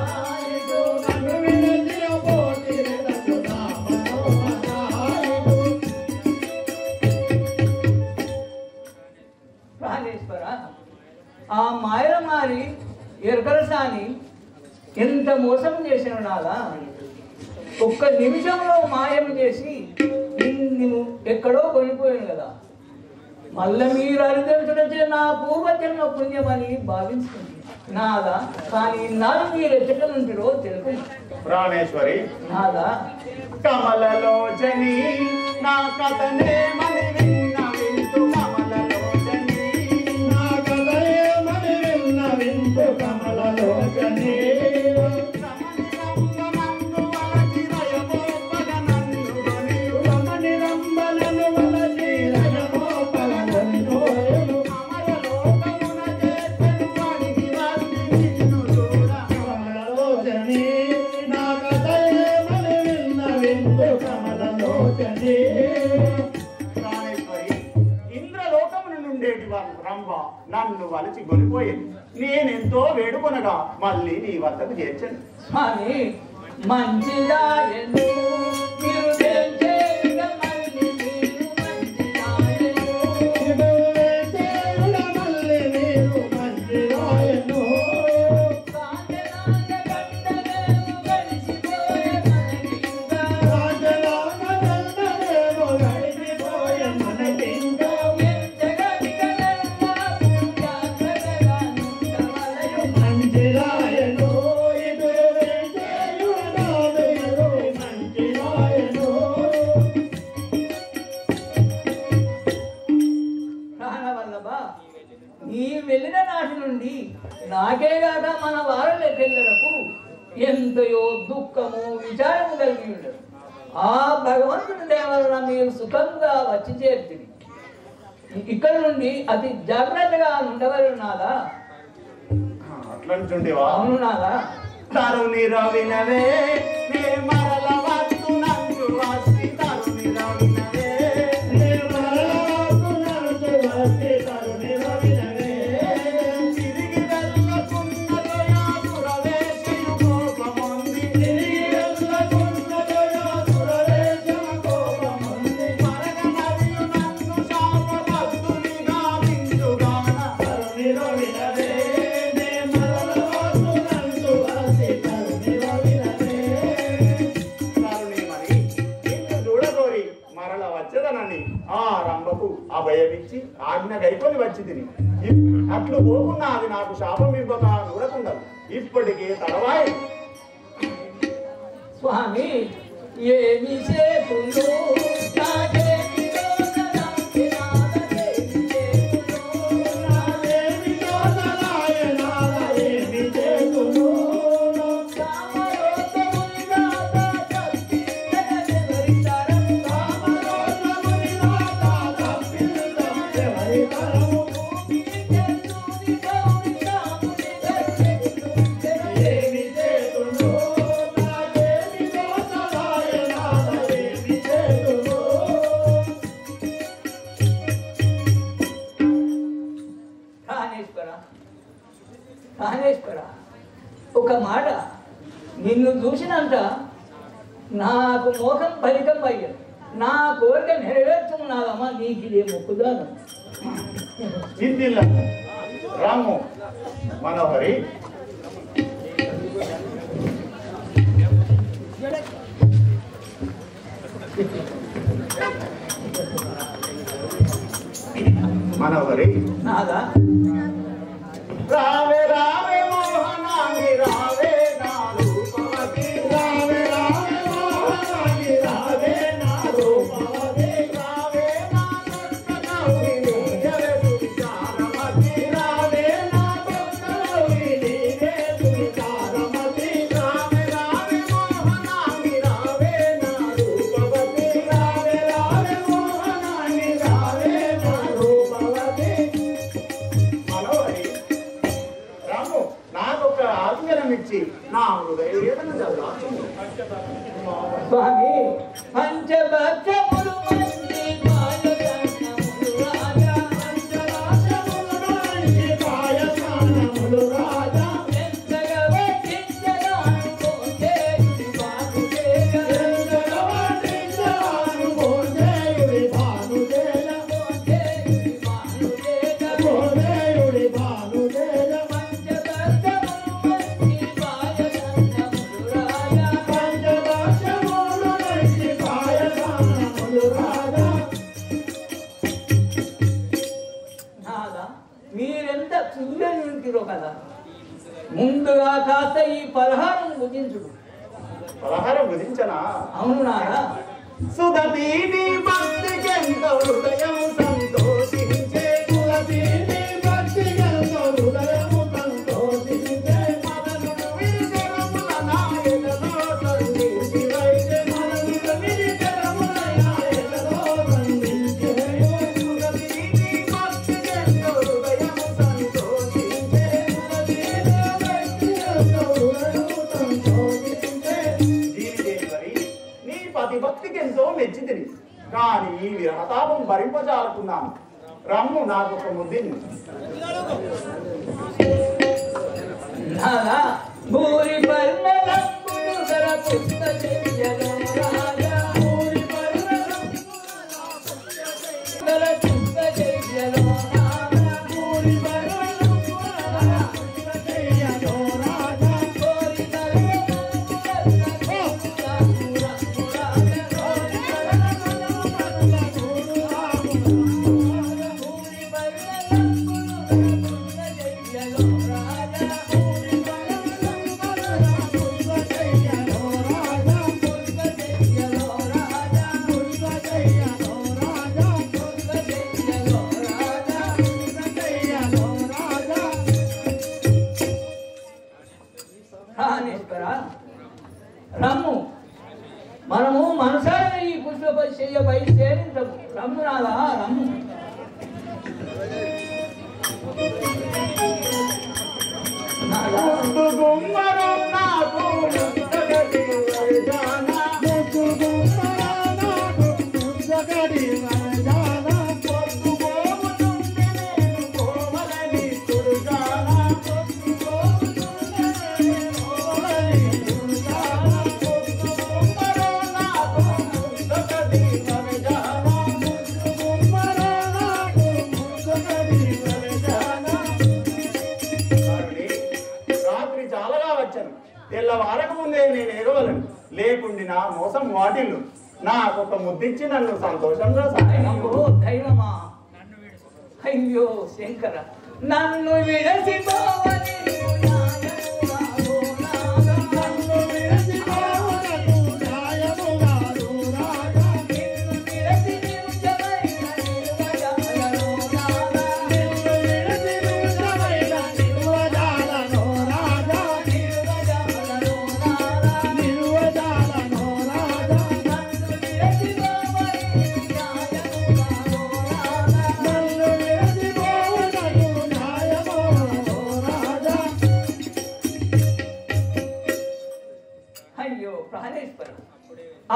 ఇటు నన్ను విడదీయుపోతిరెదకు నా మనోహర ప్రాణేశ్వర ఆ మాయరమారి ఎరకరసాని ఎంత మోసం చేసిన నాదా. ఒక్క నిమిషంలో మాయం చేసి నిన్ను ఎక్కడో కొనిపోయాను కదా. మళ్ళీ మీరు అరిదలుచుడే నా పూర్వజన్మ పుణ్యమని భావించుకుంది నాదా. కానీ నాడు మీరు ఎక్కడ నుండిరో తెలుసు. ప్రాణేశ్వరి నాదా కమలలోచని నా కథనేమని విన్న వింతు. కమలలోచని నా కథనేమని విన్న వింతు. కమలలోచని రమణి రంబలను వలచి రయమోపగనన్ను అమరలోకమున చేర్చెను వాడికి వాడికి నిన్ను చూడ. కమలలోచని నా కథనేమని విన్న వింతు. కమలలోచని నన్ను వలిచి కొనిపోయేది. నేనెంతో వేడుకొనగా మళ్ళీ నీ వద్దకు చేర్చను. స్వామి మంచిదా మీరు చేసేదిగా మళ్ళీ మీరు మంచిదాయను. నీ వెళ్ళిన నాటి నుండి నాకేగాక మన వారల పిల్లలకు ఎంతయో దుఃఖము విచారము కలిగి ఉండదు. ఆ భగవంతుని దేవలన మీరు సుఖంగా వచ్చి చేర్చింది. ఇక్కడ నుండి అతి జాగ్రత్తగా ఉండవరు నాదా. అట్లంటుండేవా? అవును నాదా. తరుణి రవినవే నే మరల వస్తు నంచు వస్తి తరుణి రవినవే నే మరల వస్తు నంచు వస్తి తరుణి రవినవే తిరిగి వెళ్ళకున్నదో యాసురవేశయు కోపముంది తిరిగి వెళ్ళకున్నదో యాసురవేశయు కోపముంది మరగ మరియు నన్ను శాపభక్తుని గావించుగాన తరుణి రవినవే నే మరల వస్తు నంచు వస్తి తరుణి రవినవే. తరుణిమని నిన్ను చూడగోరి మరల వచ్చేదనని ఆ రంభకు అభయమిచ్చి ఆజ్ఞ గైకొని వచ్చి తిని అట్లు పోకుండా అది నాకు శాపం ఇవ్వక చూడకుండదు. ఇప్పటికే తడవాయి. స్వామి ఏమి చేతులు నాకేమి దోషలాంటి నాదకేమి చేతులు నాకేమి దోషలాయ నాదకేమి చేతులు కామరోధముని నాదా తప్పిల్లెవరి తరము కామరోధముని నాదా తప్పిల్లెవరి తరము భూమికి చెందుని గౌరి రాముని దర్శించు ఏమి చేతులు నాకేమి దోషలాయ నాదకేమి చేతులు. కానేశ్వర ఒక మాట, నిన్ను చూసినంత నాకు మోహం ఫలితం అయ్యదు. నా కోరిక నెరవేర్చుకున్నావమ్మా, నీకు ఇదే మొక్కుదాను. చింతిల్ల రాము మనోహరి మనోహరి నాదా రావే రావే మోహనాంగి రావే నా రూపవతి రావే రావే మోహనాంగి రావే నా రూపవతి రావే నా కృష్ణగౌరి జయ సువిచారమతి రావే నా కృష్ణగౌరి జయ సువిచారమతి రావే రావే మోహనాంగి రావే నా రూపవతి రావే రావే మోహనాంగి రావే నా రూపవతి. మనోహరి రాము నాకొక ఆజ్ఞనం ఇచ్చి నా హృదయ వేదన చదువు. స్వామి పంచభక్షములు మంచి పాయసనములు రాజా పంచభక్షములు మంచి పాయసనములు రాజా ఎంతగా వడ్డించగాను భోజేయుడి భానుదేయ ఎంతగా వడ్డించగాను భోజేయుడి భానుదేయ భోజేయుడి భానుదేయ భోజేయుడి భానుదేయ పంచభక్షములు మంచి పాయసనములు రాజా పంచభక్షములు మంచి పాయసనములు రాజా. నాదా మీరెంత చూడనింటిరో కదా, ముందుగా కాస్త ఈ పలహారం భుజించుడు. పలహారం విధించనా? అవును నాదా. సుధతీని భక్తికెంత హృదయం సంతోషించే సుధతీని భక్తికెంత హృదయం సంతోషించే మదనుడు విరిజరముల నాయకలో సంధించి వైద్య మదనుడు విరిజరముల నాయకలో సంధించి సుధతీని భక్తికెంత హృదయం సంతోషించే సుధతీని భక్తికెంత హృదయం సంతోషించే. జీవితేశ్వరి నీ పతి భక్తికి ఎంతో మెచ్చింది, కానీ ఈ విరహతాపం భరింపజాలకున్నాను. రమ్ము నాకు ఒక ముద్దిని. నాదా భూరి పర్ణలంబులు గల పుష్ప చెయ్యలో రాజా భూరి పర్ణలంబులు గల పుష్ప చెయ్యలో రాజా భూరి పర్ణలంబులు గల పుష్ప చెయ్యలో రాజా భూరి రమ్ము మనము మనసారా ఈ పుష్ప చెయ్యపై చేరించము. రమ్ము నాదా రమ్ము. తెల్లవారక ముందే నేను ఎగవలను, లేకుండి నా మోసం వాటిల్లు. నాకొక ముద్దిచ్చి నన్ను సంతోషంగా అయ్యో దైవమా, అయ్యో శంకర, నన్ను విడసిపోవని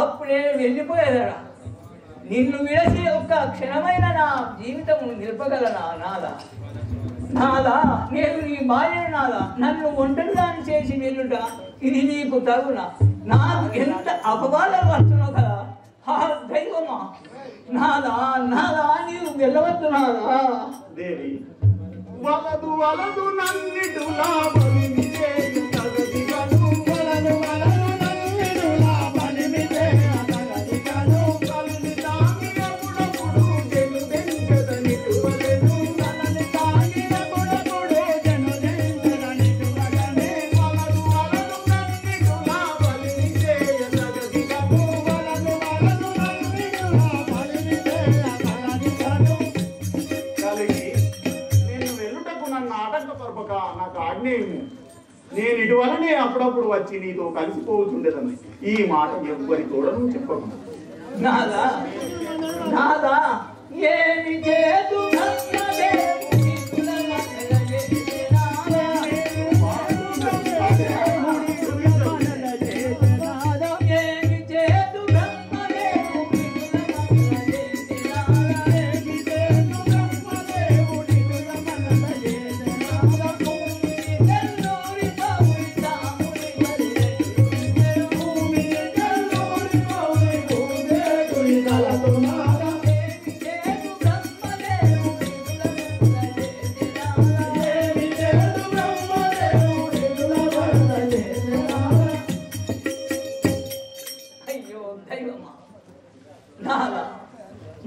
అప్పుడు నేను వెళ్ళిపోయేదరా. నిన్ను విడసి ఒక్క క్షణమైన నా జీవితం నిలపగలనా నాదా? నాదా నేను నీ భార్యను నాదా, నన్ను ఒంటరిదాన్ని చేసి వెళ్ళుట ఇది నీకు తగునా? నాకు ఎంత అపవాదాలు వస్తున్నావు కదా. ఆ దైవమా నాదా, నాదా నీవు వెళ్ళవద్దు నాదా. దేవి వలదు వలదు నన్నిటులా బలిమి చేయు తగదిగను, వలదు వలదు నన్నిటులా బలిమి చేయు తగదిగను, కలని తాగినప్పుడప్పుడు జనుదెంచదనిటువలెను, కలని తాగినప్పుడప్పుడు జనుదెంచదనిటువలెను, వలదు వలదు నన్నిటులా బలిమి చేయు తగదిగను, వలదు వలదు నన్నిటులా బలిమి చేయు తగదిగను. కలిగి నన్ను ఆటంకపరపక నాకు ఆజ్ఞేయము. నేను ఇటువలనే అప్పుడప్పుడు వచ్చి నీతో కలిసిపోతుండేదని ఈ మాట ఎవ్వరి తోడను చెప్పకు. నాదా నాదా ఏమి చేతు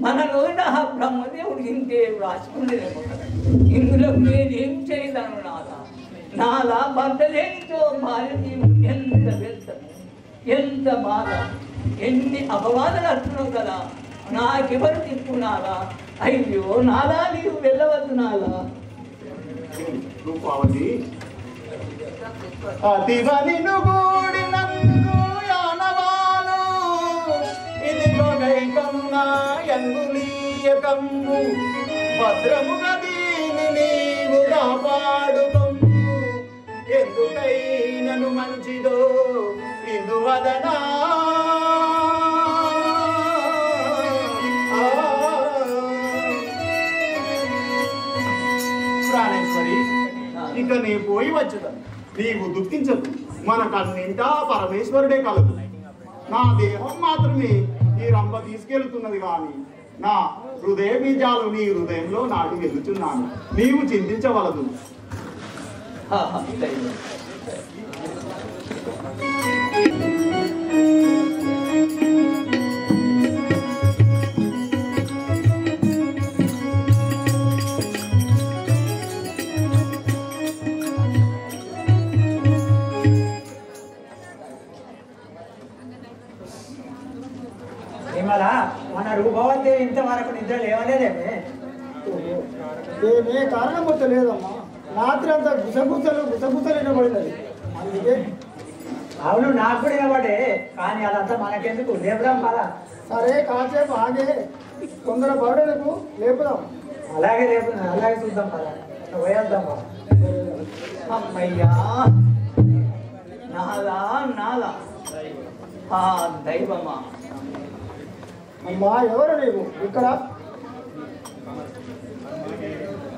మనలో బ్రహ్మదేవుడు ఇంతే రాసుకునేదేమో కదా. ఇందులో నేనేం చేయగలను నాదా? నాదా భర్త లేనితో భార్య ఎంత వ్యర్థము, ఎంత బాధ, ఎన్ని అపవాదాలు వస్తున్నావు కదా. నాకెవరు తిప్పునాదా? అయ్యో నాదా నీవు వెళ్ళవద్దు నాదా. రూపావతి అతివని నుగూడి నన్ను యానవాలు ఇదిగో గైకమునా యంగులీయకమ్ము భద్రముగా దీని నీవు కాపాడుకొమ్ము ఎందుకైనను మంచిదో ఇందువదనా ప్రాణేశ్వరి, ఇక నీ పోయి వచ్చేదాన్ని నీవు దుఃఖించదు. మనకన్నింటా పరమేశ్వరుడే కలదు. నా దేహం మాత్రమే ఈ రంభ తీసుకెళ్తున్నది కానీ నా హృదయ బీజాలు నీ హృదయంలో నాటి వెళ్తున్నాను. నీవు చింతించవలదు. మన రూపవతి ఇంతవరకు నిద్ర లేవలేదేమే? ఏమే కారణం లేదమ్మా. రాత్రి అంతా గుసగుసలు వినబడినది. అందుకే అవును, నాకు కూడా వినబడే, కానీ అదంతా మనకెందుకు, లేపుదాం పదా. సరే, కాసేపు ఆగే, తొందర పడేందుకు లేపుదాం. అలాగే లేపుదాం, అలాగే చూద్దాం పదా, పోయేద్దాం. అమ్మయ్యా, నాదా నాదా దైవమా. అమ్మా, ఎవరు నీవు ఇక్కడ?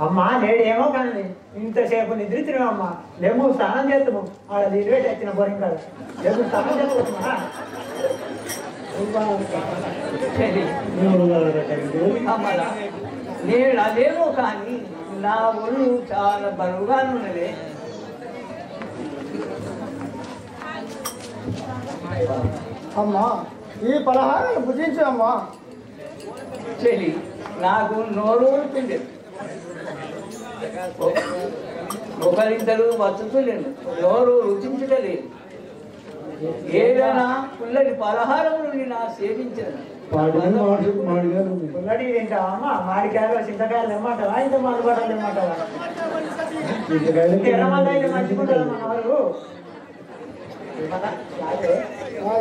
అమ్మా, నేడేమో కానీ ఇంతసేపు నిద్రించినామమ్మా. లేము, స్నానం చేస్తాము. ఆడ నీరు పెట్టి వచ్చిన బోరింగ్ కదా, లేము స్నానం చేస్తామా. నేను అదేమో కానీ నా ఒళ్ళు చాలా బరువుగా ఉన్నది. అమ్మా, ఈ పలహారాలు భుజించమ్మా. చెల్లి, నాకు నోరు పిండి ఒకరింతలు బతుకులేను, నోరు రుచించలేదు. ఏదైనా పుల్లటి పలహారములు నా సేవించను. పుల్లడి తింటావమ్మా? మామిడికాయలు చింతకాయలు ఇమ్మంటావా? ఇంత మామిడిపడ్డలు ఇమ్మంటావా? ఎర్రమల్లాయిలు మంచిగుంటారు మన వాళ్ళు.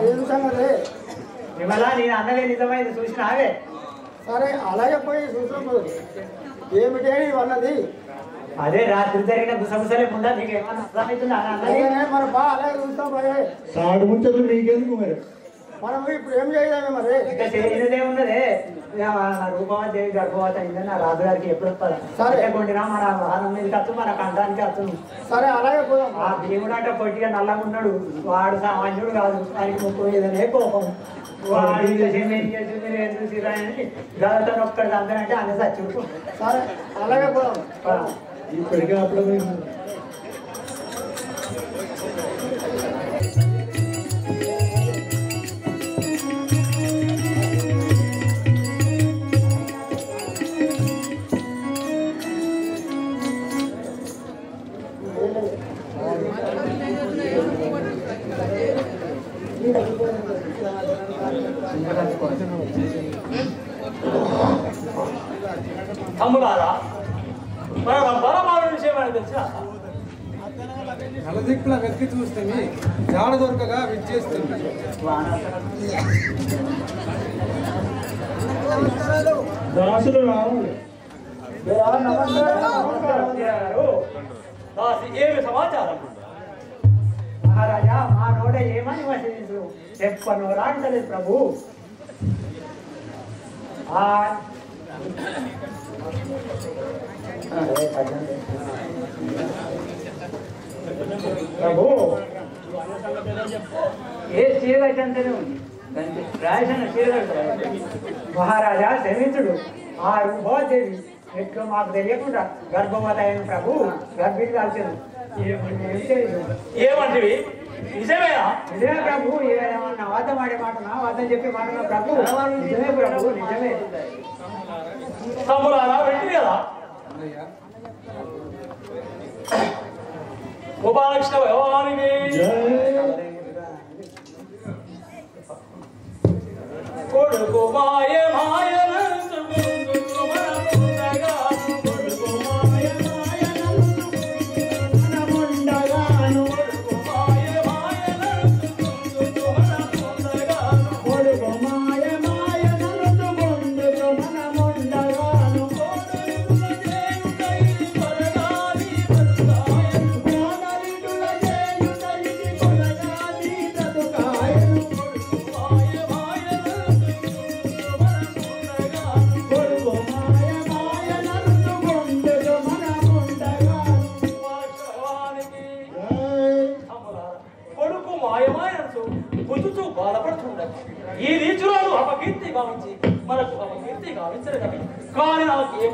ఏం సంగతి? విమల, నేను అన్నదే నిజమైంది, చూసినావే. సరే, అలాగే పోయి చూసాము. ఏమిటే అన్నది? అదే రాత్రి జరిగిన గుసగుసలే ముందా, నీకు ఏమన్నా అర్థమవుతుందా? మన బా అలాగే చూస్తాం. సాడు ముంచదు నీకెందుకు మరి? మనం ఇప్పుడు ఏం చేయలేమే మరి? ఇంకా చేసినదే ఉన్నదే. నా రూపవతి గర్భవతి అయిందని నా రాజుగారికి ఎప్పుడు వస్తారు? సరే కొండినా మన వాహనం మీదకి వస్తు, మన కంఠానికి వస్తుంది. సరే, అలాగే పోదాం. ఆ భీముడు అంటే పొట్టిగా నల్లగా ఉన్నాడు, వాడు సామాన్యుడు కాదు. ఆయనకి ముప్పు మీదనే కోపం. వాడు ఏం చూసిరా అని గలతో ఒక్కడి అంతనంటే అన్నీ చచ్చుడు. సరే, అలాగే పోదాం. ఇప్పటికే అప్పుడు తమ్ముడారా, మన బలమాన విషయం అని తెలుసా? నలదిక్కుల వెతికి చూస్తే జాడ దొరకగా విచ్చేస్తుంది. దాసులు రావాలి. ఏమి సమాచారం? మహారాజా, మా నోట ఏమని వసించు చెప్పనోరా అంటలేదు ప్రభు. ప్రభు, ఏ చీరకంటేనే ఉంది, రాసిన చీర. మహారాజా క్షమించుడు. ఆ రూపదేవి ఎట్లు మాకు తెలియకుండా గర్భవతి అయిన ప్రభు గర్భిణి కాల్చదు. ఏమంటివి? నిజమేనా? నిజమే ప్రభు. ఏమన్నా వాదం ఆడే మాటనా, వాదం చెప్పే మాటనా ప్రభు? నిజమే ప్రభు, నిజమే. తమ్ముడారా, వెంటనే కదా గోపాలకృష్ణ భగవానికి కొడుకు మాయ మాయనందు ముందుకు మనముండగాను, కొడుకు మాయ మాయనందు మనముండగాను, కొడుకు మాయ మాయనందు ముందుకు మనముండగాను, కొడుకు మాయ మాయనందు ముందుకు మనముండగాను, కోడలిటుల చేయుటై కొరగాలి బతుకాయను, కోడలిటుల చేయుటై కొరగాలి బతుకాయను, కొడుకు మాయ మాయనందు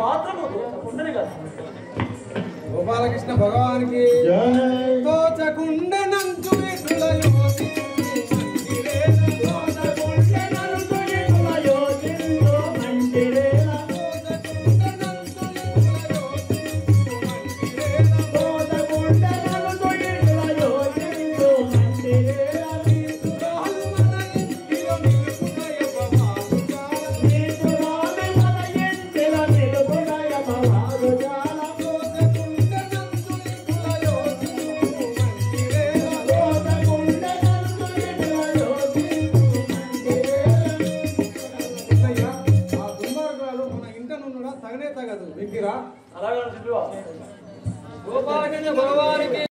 మాత్రము తోచకుండని కదా. గోపాలకృష్ణ భగవానికి తోచకుండనంచు తగనే తగదు విగ్గిరా అలాగే గోపాలకృష్ణ భగవానికి